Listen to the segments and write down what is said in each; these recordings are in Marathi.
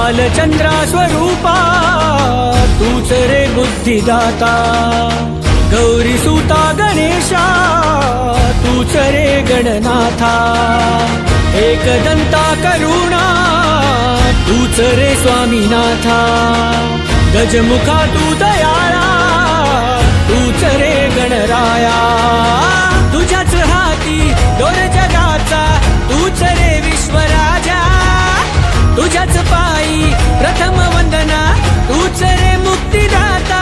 बालचंद्रा स्वरूपा तूच रे बुद्धिदाता गौरी सुता गणेशा तूच रे गणनाथा एकदंता करुणा तूच रे स्वामीनाथा गजमुखा तू दयाळा तूच रे गणराया तुझ्याच हाती दोर जगाचा तूच रे विश्वराजा तुझ्याच पायी प्रथम वंदना तूच रे मुक्तिदाता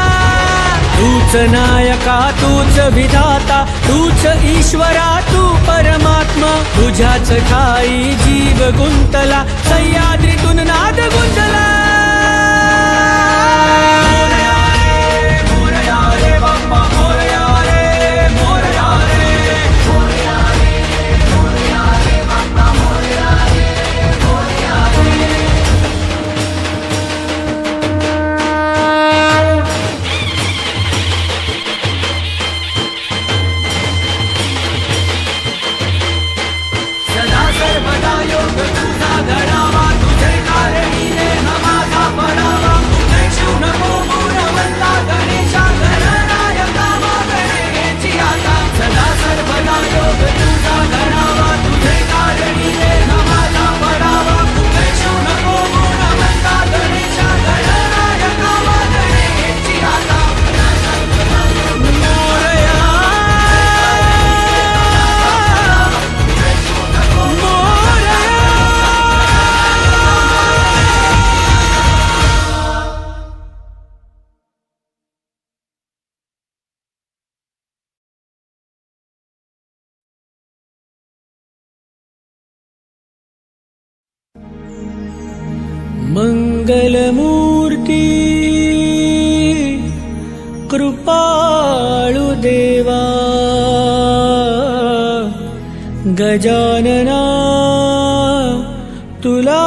तूच नायका तूच विधाता तूच ईश्वरा तू परमात्मा तुझ्याच ठाई जीव गुंतला सह्याद्रीतून नाद गुंजला मंगलमूर्ती कृपाळु देवा गजानना तुला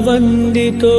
वंदितो